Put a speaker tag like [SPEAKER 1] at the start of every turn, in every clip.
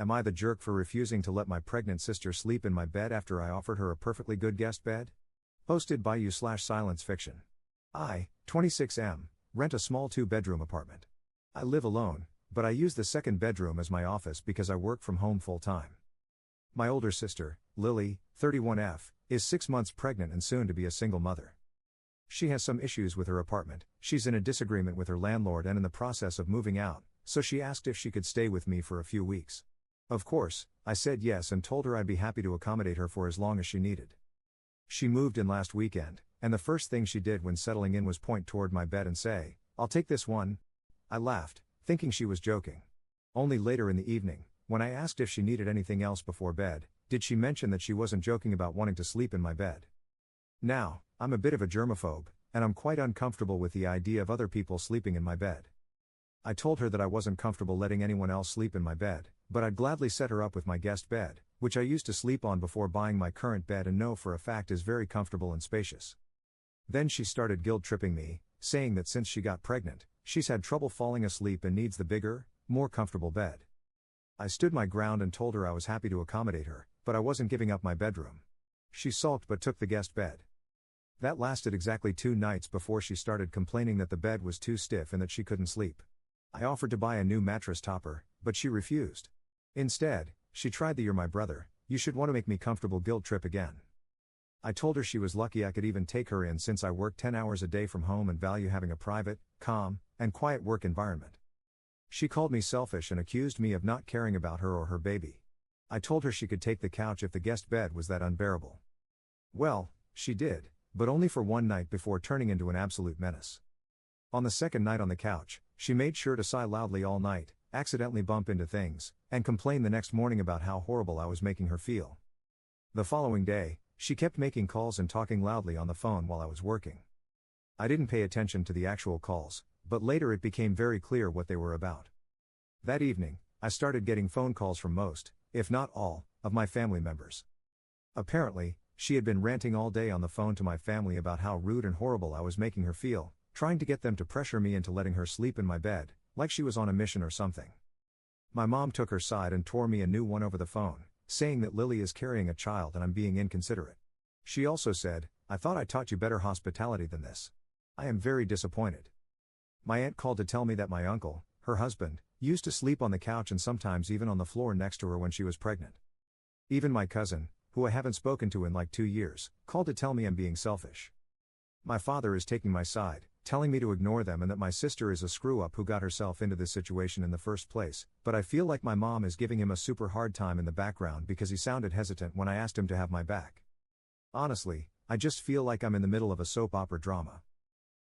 [SPEAKER 1] Am I the jerk for refusing to let my pregnant sister sleep in my bed after I offered her a perfectly good guest bed? Posted by you/silence fiction. I, 26M, rent a small 2-bedroom apartment. I live alone, but I use the second bedroom as my office because I work from home full-time. My older sister, Lily, 31F, is 6 months pregnant and soon to be a single mother. She has some issues with her apartment, she's in a disagreement with her landlord and in the process of moving out, so she asked if she could stay with me for a few weeks. Of course, I said yes and told her I'd be happy to accommodate her for as long as she needed. She moved in last weekend, and the first thing she did when settling in was point toward my bed and say, "I'll take this one." I laughed, thinking she was joking. Only later in the evening, when I asked if she needed anything else before bed, did she mention that she wasn't joking about wanting to sleep in my bed. Now, I'm a bit of a germaphobe, and I'm quite uncomfortable with the idea of other people sleeping in my bed. I told her that I wasn't comfortable letting anyone else sleep in my bed, but I'd gladly set her up with my guest bed, which I used to sleep on before buying my current bed and know for a fact is very comfortable and spacious. Then she started guilt-tripping me, saying that since she got pregnant, she's had trouble falling asleep and needs the bigger, more comfortable bed. I stood my ground and told her I was happy to accommodate her, but I wasn't giving up my bedroom. She sulked but took the guest bed. That lasted exactly 2 nights before she started complaining that the bed was too stiff and that she couldn't sleep. I offered to buy a new mattress topper, but she refused. Instead, she tried the "you're my brother, you should want to make me comfortable" guilt trip again. I told her she was lucky I could even take her in since I work 10 hours a day from home and value having a private, calm, and quiet work environment. She called me selfish and accused me of not caring about her or her baby. I told her she could take the couch if the guest bed was that unbearable. Well, she did, but only for one night before turning into an absolute menace. On the second night on the couch, she made sure to sigh loudly all night, accidentally bump into things, and complain the next morning about how horrible I was making her feel. The following day, she kept making calls and talking loudly on the phone while I was working. I didn't pay attention to the actual calls, but later it became very clear what they were about. That evening, I started getting phone calls from most, if not all, of my family members. Apparently, she had been ranting all day on the phone to my family about how rude and horrible I was making her feel, trying to get them to pressure me into letting her sleep in my bed, like she was on a mission or something. My mom took her side and tore me a new one over the phone, saying that Lily is carrying a child and I'm being inconsiderate. She also said, "I thought I taught you better hospitality than this." I am very disappointed. My aunt called to tell me that my uncle, her husband, used to sleep on the couch and sometimes even on the floor next to her when she was pregnant. Even my cousin, who I haven't spoken to in like 2 years, called to tell me I'm being selfish. My father is taking my side, telling me to ignore them and that my sister is a screw-up who got herself into this situation in the first place, but I feel like my mom is giving him a super hard time in the background because he sounded hesitant when I asked him to have my back. Honestly, I just feel like I'm in the middle of a soap opera drama.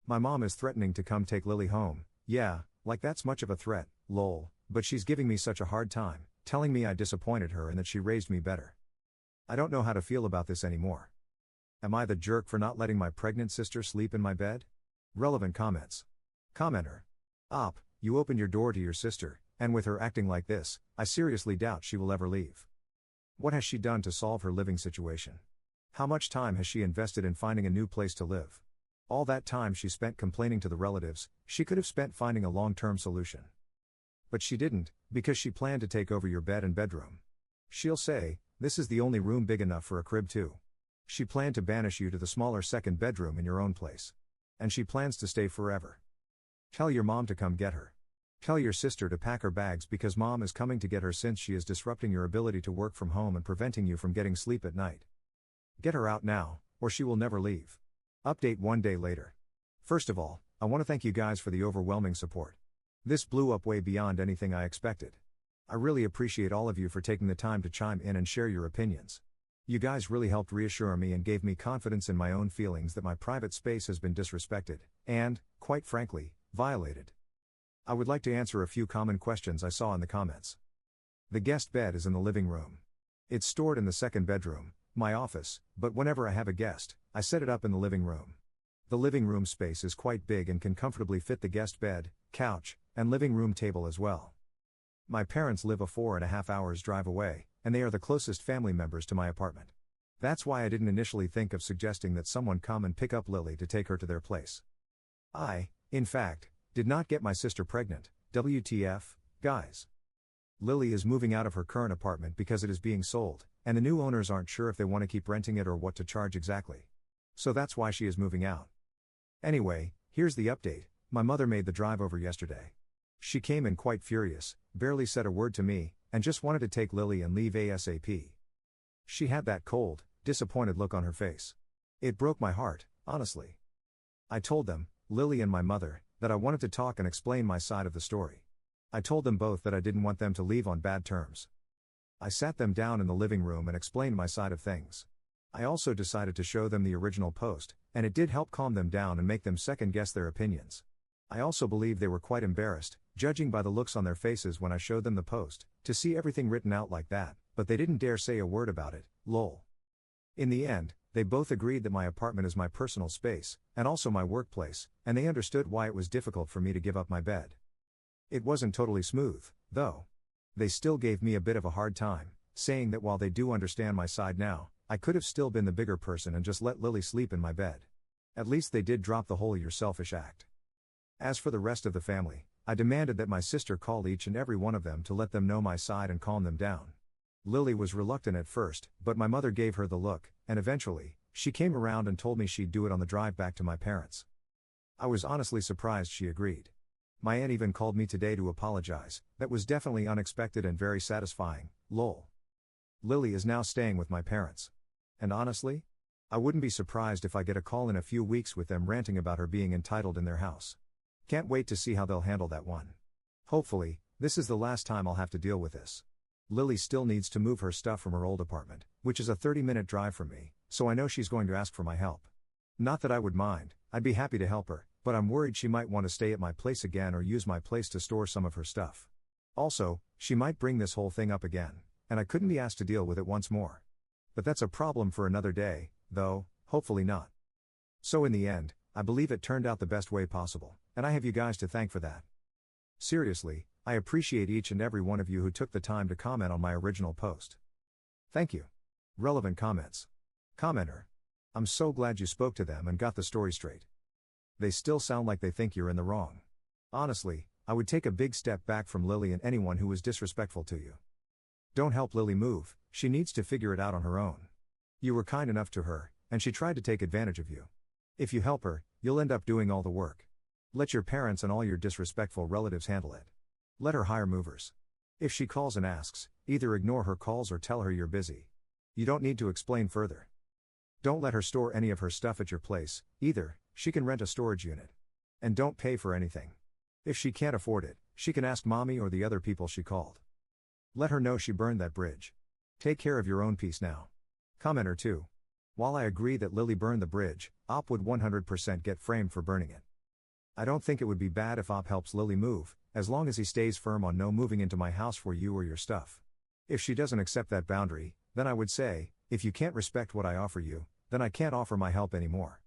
[SPEAKER 1] My mom is threatening to come take Lily home, yeah, like that's much of a threat, lol, but she's giving me such a hard time, telling me I disappointed her and that she raised me better. I don't know how to feel about this anymore. Am I the jerk for not letting my pregnant sister sleep in my bed? Relevant comments. Commenter. Op, you opened your door to your sister, and with her acting like this, I seriously doubt she will ever leave. What has she done to solve her living situation? How much time has she invested in finding a new place to live? All that time she spent complaining to the relatives, she could have spent finding a long-term solution. But she didn't, because she planned to take over your bed and bedroom. She'll say, "This is the only room big enough for a crib too." She planned to banish you to the smaller second bedroom in your own place. And she plans to stay forever. Tell your mom to come get her. Tell your sister to pack her bags because mom is coming to get her since she is disrupting your ability to work from home and preventing you from getting sleep at night. Get her out now, or she will never leave. Update 1 day later. First of all, I want to thank you guys for the overwhelming support. This blew up way beyond anything I expected. I really appreciate all of you for taking the time to chime in and share your opinions. You guys really helped reassure me and gave me confidence in my own feelings that my private space has been disrespected, and, quite frankly, violated. I would like to answer a few common questions I saw in the comments. The guest bed is in the living room. It's stored in the second bedroom, my office, but whenever I have a guest, I set it up in the living room. The living room space is quite big and can comfortably fit the guest bed, couch, and living room table as well. My parents live a 4.5 hours drive away, and they are the closest family members to my apartment. That's why I didn't initially think of suggesting that someone come and pick up Lily to take her to their place. I, in fact, did not get my sister pregnant, WTF, guys. Lily is moving out of her current apartment because it is being sold, and the new owners aren't sure if they want to keep renting it or what to charge exactly. So that's why she is moving out. Anyway, here's the update. My mother made the drive over yesterday. She came in quite furious, barely said a word to me, and just wanted to take Lily and leave ASAP. She had that cold, disappointed look on her face. It broke my heart, honestly. I told them, Lily and my mother, that I wanted to talk and explain my side of the story. I told them both that I didn't want them to leave on bad terms. I sat them down in the living room and explained my side of things. I also decided to show them the original post, and it did help calm them down and make them second-guess their opinions. I also believe they were quite embarrassed, judging by the looks on their faces when I showed them the post, to see everything written out like that, but they didn't dare say a word about it, lol. In the end, they both agreed that my apartment is my personal space, and also my workplace, and they understood why it was difficult for me to give up my bed. It wasn't totally smooth, though. They still gave me a bit of a hard time, saying that while they do understand my side now, I could have still been the bigger person and just let Lily sleep in my bed. At least they did drop the whole "you're selfish" act. As for the rest of the family, I demanded that my sister call each and every one of them to let them know my side and calm them down. Lily was reluctant at first, but my mother gave her the look, and eventually, she came around and told me she'd do it on the drive back to my parents. I was honestly surprised she agreed. My aunt even called me today to apologize. That was definitely unexpected and very satisfying, lol. Lily is now staying with my parents. And honestly, I wouldn't be surprised if I get a call in a few weeks with them ranting about her being entitled in their house. Can't wait to see how they'll handle that one. Hopefully, this is the last time I'll have to deal with this. Lily still needs to move her stuff from her old apartment, which is a 30-minute drive from me, so I know she's going to ask for my help. Not that I would mind, I'd be happy to help her, but I'm worried she might want to stay at my place again or use my place to store some of her stuff. Also, she might bring this whole thing up again, and I couldn't be asked to deal with it once more. But that's a problem for another day, though, hopefully not. So in the end, I believe it turned out the best way possible, and I have you guys to thank for that. Seriously, I appreciate each and every one of you who took the time to comment on my original post. Thank you. Relevant comments. Commenter. I'm so glad you spoke to them and got the story straight. They still sound like they think you're in the wrong. Honestly, I would take a big step back from Lily and anyone who was disrespectful to you. Don't help Lily move, she needs to figure it out on her own. You were kind enough to her, and she tried to take advantage of you. If you help her, you'll end up doing all the work. Let your parents and all your disrespectful relatives handle it. Let her hire movers. If she calls and asks, either ignore her calls or tell her you're busy. You don't need to explain further. Don't let her store any of her stuff at your place, either. She can rent a storage unit. And don't pay for anything. If she can't afford it, she can ask mommy or the other people she called. Let her know she burned that bridge. Take care of your own peace now. Commenter 2. While I agree that Lily burned the bridge, Op would 100% get framed for burning it. I don't think it would be bad if Op helps Lily move, as long as he stays firm on no moving into my house for you or your stuff. If she doesn't accept that boundary, then I would say, if you can't respect what I offer you, then I can't offer my help anymore.